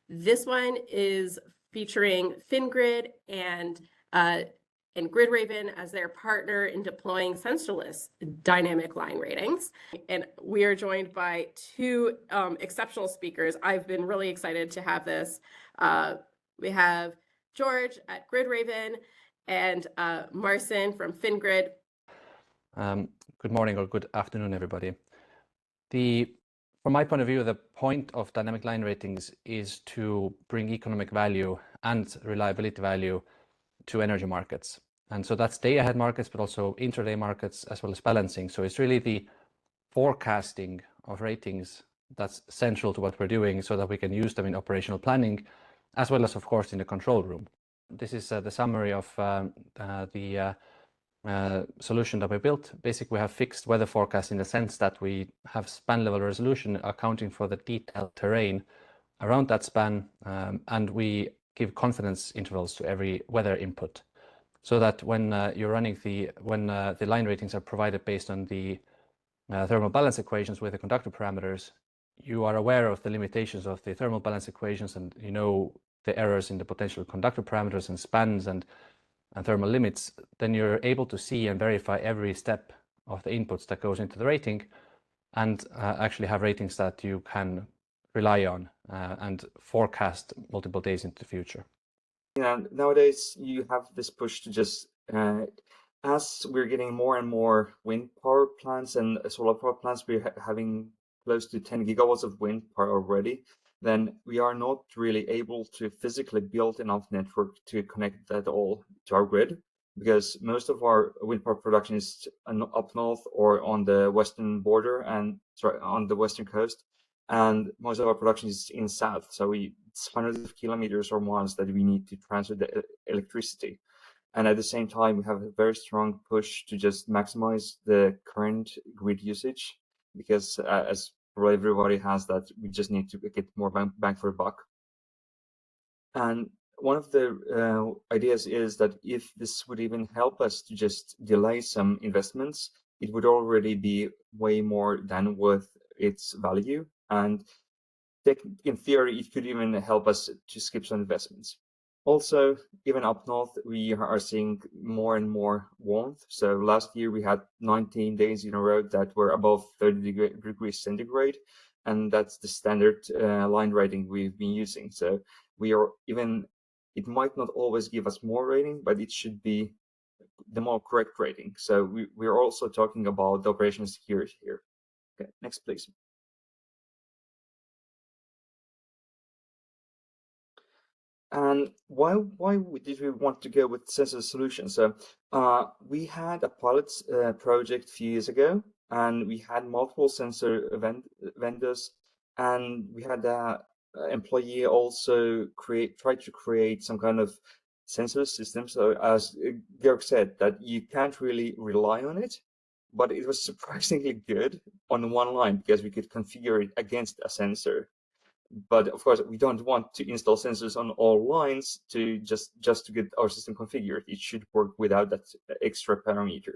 This one is featuring Fingrid and Gridraven as their partner in deploying sensorless dynamic line ratings. And we are joined by two exceptional speakers. I've been really excited to have this. We have Georg at Gridraven and Marcin from Fingrid. Good morning or good afternoon, everybody. From my point of view, the point of dynamic line ratings is to bring economic value and reliability value to energy markets. And so that's day-ahead markets, but also intraday markets, as well as balancing. So it's really the forecasting of ratings that's central to what we're doing so that we can use them in operational planning, as well as, of course, in the control room. This is the summary of the solution that we built. Basically, we have fixed weather forecast in the sense that we have span level resolution accounting for the detailed terrain around that span, and we give confidence intervals to every weather input, so that when you're running the line ratings are provided based on the thermal balance equations with the conductor parameters, you are aware of the limitations of the thermal balance equations, and you know the errors in the potential conductor parameters and spans and thermal limits. Then you're able to see and verify every step of the inputs that goes into the rating, and actually have ratings that you can rely on and forecast multiple days into the future. Yeah, nowadays you have this push to just, as we're getting more and more wind power plants and solar power plants, we're having close to 10 gigawatts of wind power already, then we are not really able to physically build enough network to connect that all to our grid, because most of our wind power production is up north or on the western border and on the western coast, and most of our production is in south. So it's hundreds of kilometers or miles that we need to transfer the electricity. And at the same time, we have a very strong push to just maximize the current grid usage, because as probably everybody has that, we just need to get more bang for a buck. And one of the ideas is that if this would even help us to just delay some investments, it would already be way more than worth its value. And in theory, it could even help us to skip some investments. Also, even up north, we are seeing more and more warmth. So last year we had 19 days in a row that were above 30 degrees centigrade, and that's the standard line rating we've been using. So we are it might not always give us more rating, but it should be the more correct rating. So we're also talking about the operational security here. Okay, next please. And why did we want to go with sensor solutions? So we had a pilot project a few years ago, and we had multiple sensor vendors, and we had an employee also try to create some kind of sensor system. So as Georg said, that you can't really rely on it, but it was surprisingly good on one line because we could configure it against a sensor. But of course, we don't want to install sensors on all lines to just to get our system configured. It should work without that extra parameter.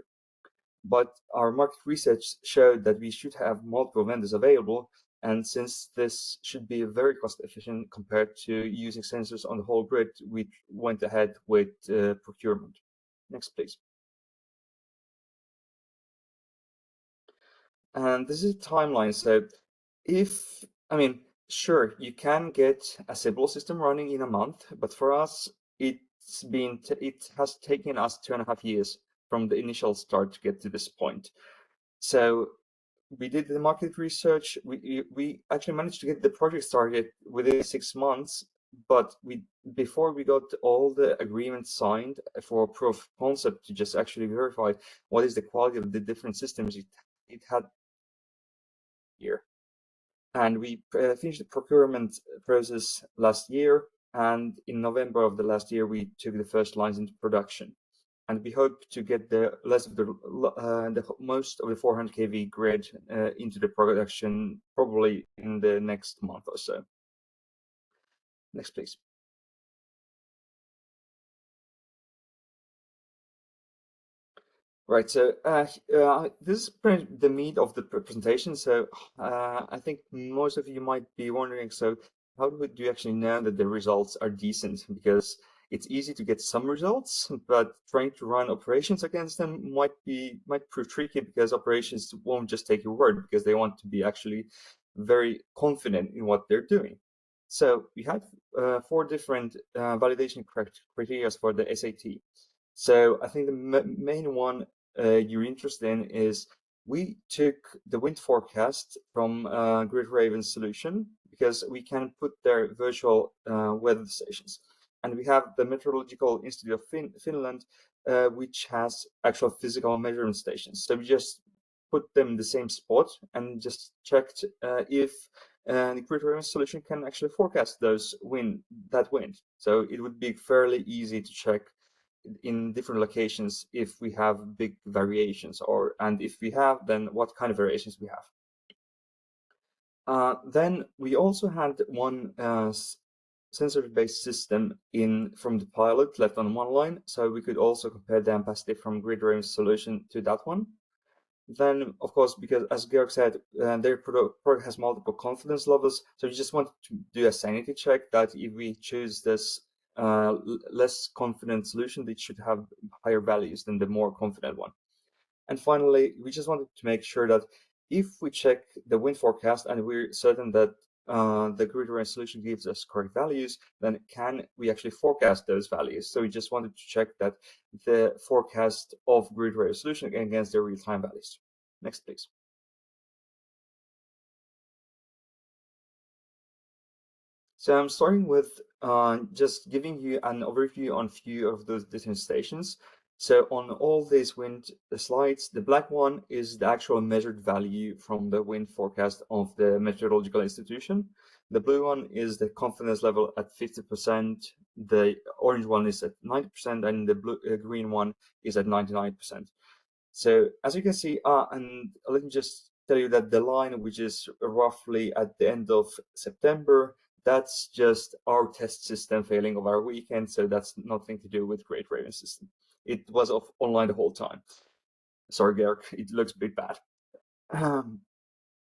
But our market research showed that we should have multiple vendors available, and since this should be very cost efficient compared to using sensors on the whole grid, we went ahead with procurement. Next, please. And this is a timeline. So sure, you can get a simple system running in a month, but for us, it has taken us 2.5 years from the initial start to get to this point. So we did the market research. We actually managed to get the project started within 6 months, but before we got all the agreements signed for proof of concept to just actually verify what is the quality of the different systems, it had here. And we finished the procurement process last year, and in November of the last year, we took the first lines into production. And we hope to get most of the 400 kV grid into the production probably in the next month or so. Next, please. Right, so this is the meat of the presentation. So I think most of you might be wondering, so do you actually know that the results are decent? Because it's easy to get some results, but trying to run operations against them might prove tricky, because operations won't just take your word, because they want to be actually very confident in what they're doing. So we had 4 different validation criteria for the SAT. So I think the main one you're interested in is we took the wind forecast from Gridraven's solution, because we can put their virtual weather stations. And we have the Meteorological Institute of Finland, which has actual physical measurement stations. So we just put them in the same spot and just checked if the Gridraven solution can actually forecast that wind. So it would be fairly easy to check in different locations if we have big variations, and if we have, then what kind of variations we have. Then we also had one sensor-based system from the pilot left on one line, so we could also compare the ampacity from Gridraven's solution to that one. Then, of course, because as Georg said, their product has multiple confidence levels, so you just want to do a sanity check that if we choose this less confident solution, it should have higher values than the more confident one. And finally, we just wanted to make sure that if we check the wind forecast and we're certain that the Gridraven solution gives us correct values, then can we actually forecast those values? So we just wanted to check that the forecast of Gridraven solution against their real-time values. Next, please. So I'm starting with just giving you an overview on a few of those different stations. So on all these wind slides, the black one is the actual measured value from the wind forecast of the Meteorological Institution. The blue one is the confidence level at 50%. The orange one is at 90%, and the green one is at 99%. So as you can see, and let me just tell you that the line, which is roughly at the end of September, that's just our test system failing of our weekend. So that's nothing to do with Gridraven system. It was online the whole time. Sorry, Georg, it looks a bit bad.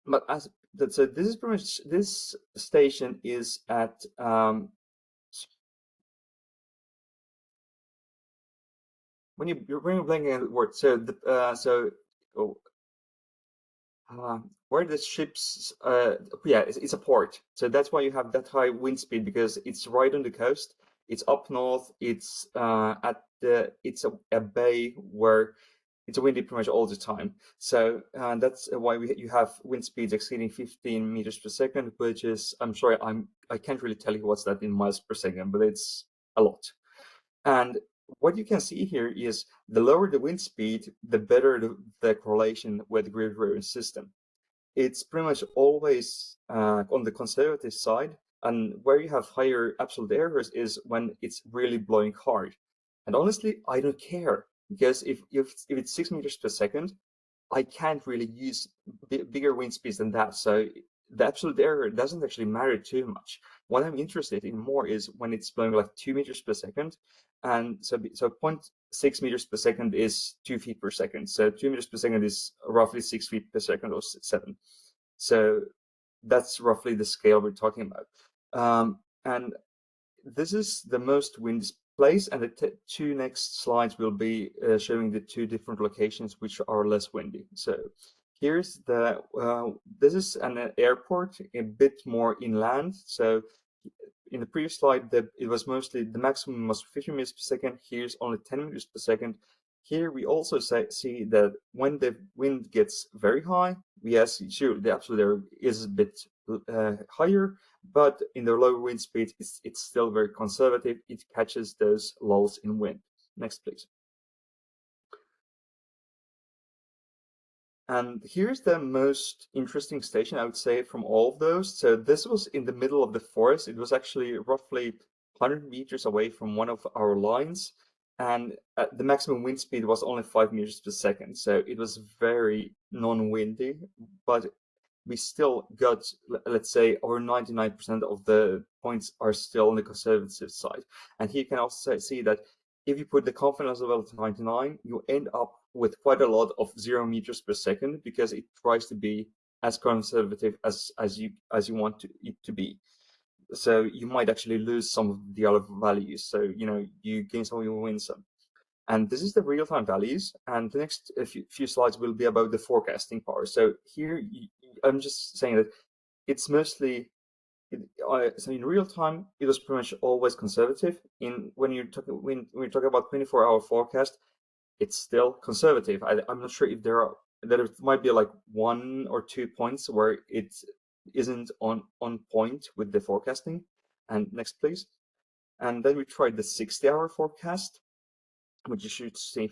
But so this is pretty much, this station is at when you're blanking at the word. So where the ships, yeah, it's a port. So that's why you have that high wind speed, because it's right on the coast. It's up north. It's it's a bay where it's windy pretty much all the time. So that's why you have wind speeds exceeding 15 meters per second, which is, I'm sorry, I can't really tell you what's that in miles per second, but it's a lot. And what you can see here is the lower the wind speed, the better the correlation with the Gridraven system. It's pretty much always on the conservative side, and where you have higher absolute errors is when it's really blowing hard. And honestly, I don't care, because if it's 6 meters per second, I can't really use bigger wind speeds than that. So the absolute error doesn't actually matter too much. What I'm interested in more is when it's blowing like 2 meters per second. And so 0.6 meters per second is 2 feet per second. So 2 meters per second is roughly 6 feet per second, or 7. So that's roughly the scale we're talking about. And this is the most windy place, and the 2 next slides will be showing the 2 different locations which are less windy. So here's this is an airport, a bit more inland. So in the previous slide, it was mostly the maximum was 50 meters per second. Here's only 10 meters per second. Here we also see that when the wind gets very high, yes, sure, the absolute error is a bit higher, but in the lower wind speed, it's still very conservative. It catches those lulls in wind. Next, please. And here's the most interesting station, I would say, from all of those. So this was in the middle of the forest. It was actually roughly 100 meters away from one of our lines. And the maximum wind speed was only 5 meters per second. So it was very non-windy, but we still got, let's say, over 99% of the points are still on the conservative side. And here you can also see that if you put the confidence level to 99, you end up with quite a lot of 0 meters per second, because it tries to be as conservative as you want it to be. So you might actually lose some of the other values. So, you know, you gain some, you win some. And this is the real-time values. And the next few slides will be about the forecasting part. So here, I'm just saying that it's mostly, so in real time, it was pretty much always conservative. When you're talking about 24-hour forecast, it's still conservative. I'm not sure if there might be like 1 or 2 points where it isn't on point with the forecasting. And next, please. And then we tried the 60-hour forecast, which you should see.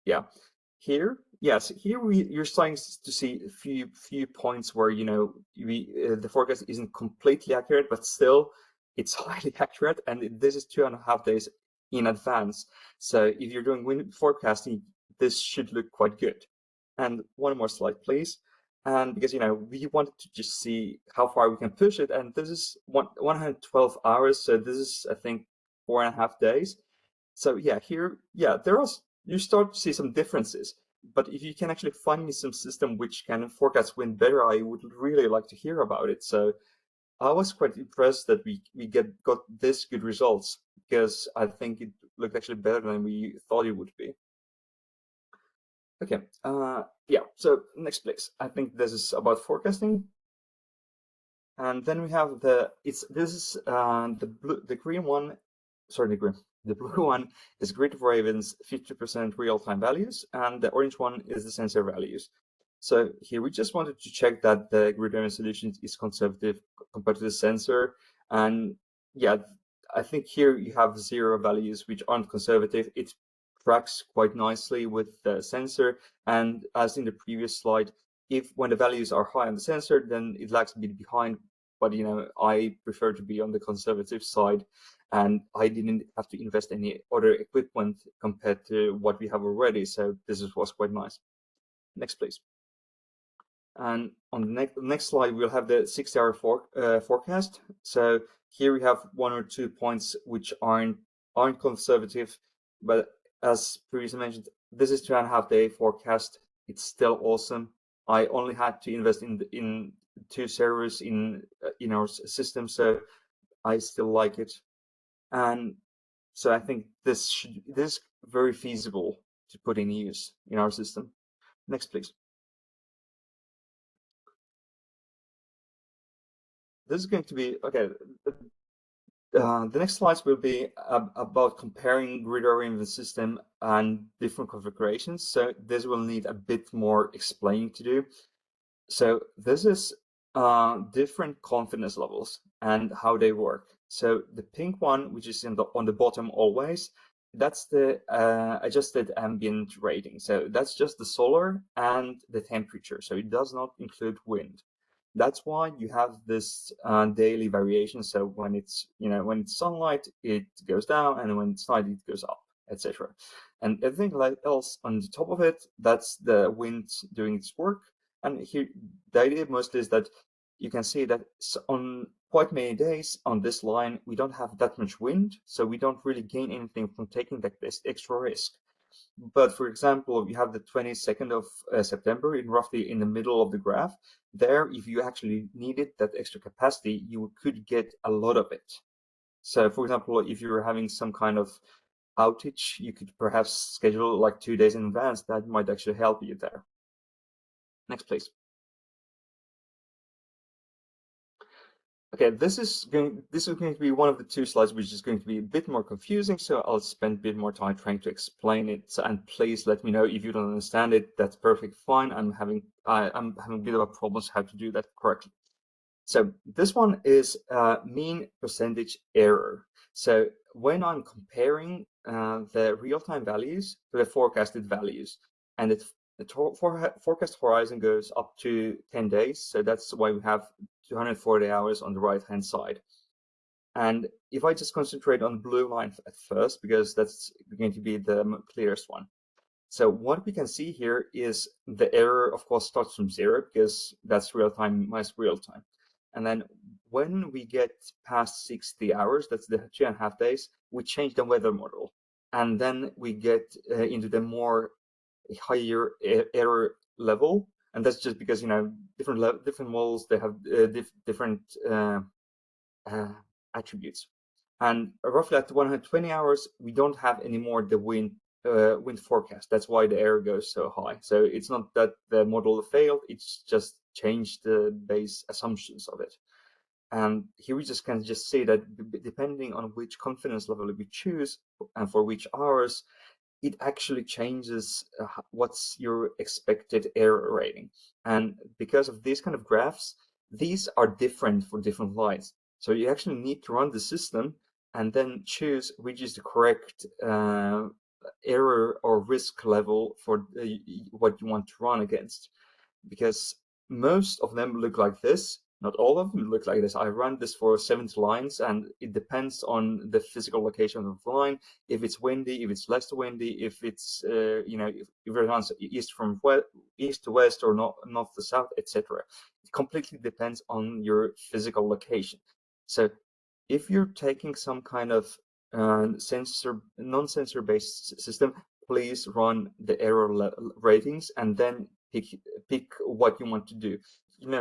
Yeah, here, yes, here you're starting to see a few points where, you know, the forecast isn't completely accurate, but still it's highly accurate, and this is 2.5 days in advance. So if you're doing wind forecasting, this should look quite good. And one more slide, please. And because, you know, we wanted to just see how far we can push it, and this is 112 hours, so this is, I think, 4.5 days. So yeah, here, yeah, you start to see some differences. But if you can actually find me some system which can forecast wind better, I would really like to hear about it. So I was quite impressed that we got this good results, because I think it looked actually better than we thought it would be. Okay, yeah, so next please. I think this is about forecasting. And then we have the green one, sorry, the blue one is Gridraven's 50% real-time values, and the orange one is the sensor values. So here we just wanted to check that the Gridraven solution is conservative compared to the sensor. And yeah, I think here you have 0 values which aren't conservative. It tracks quite nicely with the sensor. And as in the previous slide, when the values are high on the sensor, then it lags a bit behind. But, you know, I prefer to be on the conservative side, and I didn't have to invest any other equipment compared to what we have already. So this was quite nice. Next, please. And on the next slide, we'll have the 60-hour forecast. So here we have 1 or 2 points which aren't conservative, but as previously mentioned, this is 2.5 day forecast. It's still awesome. I only had to invest in 2 servers in our system, so I still like it. And so I think this is very feasible to put in use in our system. Next, please. This is going to be, okay, the next slides will be about comparing Gridraven system and different configurations. So this will need a bit more explaining to do. So this is different confidence levels and how they work. So the pink one, which is on the bottom always, that's the adjusted ambient rating. So that's just the solar and the temperature. So it does not include wind. That's why you have this daily variation. So when it's sunlight, it goes down, and when it's night, it goes up, etc. And everything else on the top of it, that's the wind doing its work. And here, the idea mostly is that you can see that on quite many days on this line, we don't have that much wind, so we don't really gain anything from taking this extra risk. But for example, we have the 22nd of September roughly in the middle of the graph. There, if you actually needed that extra capacity, you could get a lot of it. So for example, if you're having some kind of outage, you could perhaps schedule like 2 days in advance. That might actually help you there. Next, please. Okay, this is going to be one of the 2 slides which is going to be a bit more confusing, so I'll spend a bit more time trying to explain it. And please let me know if you don't understand it. That's perfectly fine. I'm having a bit of a problem how to do that correctly. So this one is mean percentage error. So when I'm comparing the real-time values to the forecasted values, and the forecast horizon goes up to 10 days. So that's why we have 240 hours on the right-hand side. And if I just concentrate on the blue line at first, because that's going to be the clearest one. So what we can see here is the error, of course, starts from 0, because that's real-time minus real-time. And then when we get past 60 hours, that's the 2.5 days, we change the weather model. And then we get into the more higher error level. And that's just because, different models, they have different attributes. And roughly at 120 hours, we don't have any more the wind forecast. That's why the error goes so high. So it's not that the model failed, it's just changed the base assumptions of it. And here we just can just say that depending on which confidence level we choose and for which hours, it actually changes what's your expected error rating. And because of these kind of graphs, these are different for different lines. So you actually need to run the system and then choose which is the correct error or risk level for what you want to run against. Because most of them look like this. Not all of them look like this. I run this for 70 lines, and it depends on the physical location of the line. If it's windy, if it's less windy, if it's if it runs east to west or north to south, etc. It completely depends on your physical location. So if you're taking some kind of non-sensor based system, please run the error ratings and then pick what you want to do.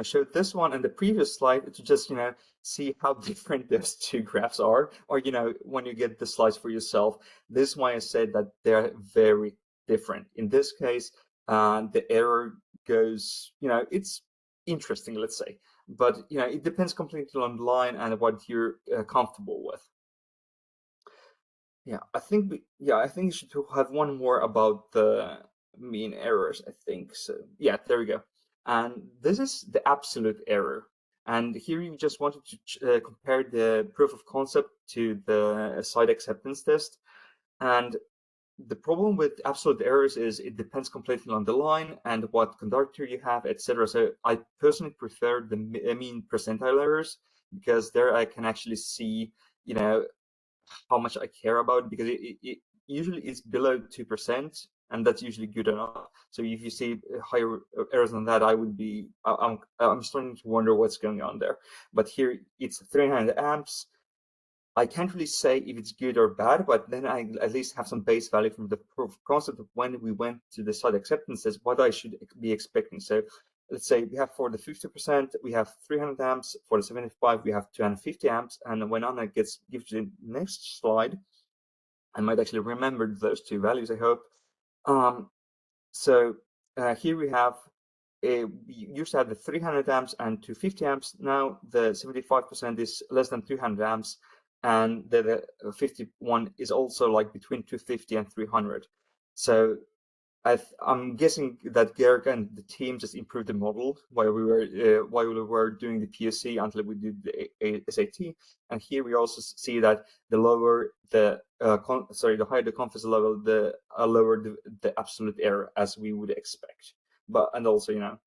Showed this one and the previous slide to just see how different those two graphs are, or when you get the slides for yourself. This is why I said that they're very different. In this case, the error goes, it's interesting, let's say, but it depends completely on the line and what you're comfortable with. I think you should have one more about the mean errors, I think. So there we go. And this is the absolute error. And here you just wanted to compare the proof of concept to the site acceptance test. And the problem with absolute errors is it depends completely on the line and what conductor you have, etc. So I personally prefer the mean percentile errors, because there I can actually see, how much I care about, because it usually is below 2%, and that's usually good enough. So if you see higher errors than that, I'm starting to wonder what's going on there. But here it's 300 amps. I can't really say if it's good or bad, but then I at least have some base value from the proof of concept of when we went to the site acceptances, what I should be expecting. So let's say we have for the 50%, we have 300 amps. For the 75, we have 250 amps. And when Anna gives you the next slide, I might actually remember those two values, I hope. Here we have, we used to have the 300 amps and 250 amps. Now the 75% is less than 200 amps. And the 51 is also like between 250 and 300. So I'm guessing that Georg and the team just improved the model while we were doing the POC until we did the SAT. And here we also see that the lower the higher the confidence level, the lower the absolute error, as we would expect. And also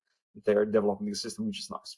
they're developing the system, which is nice.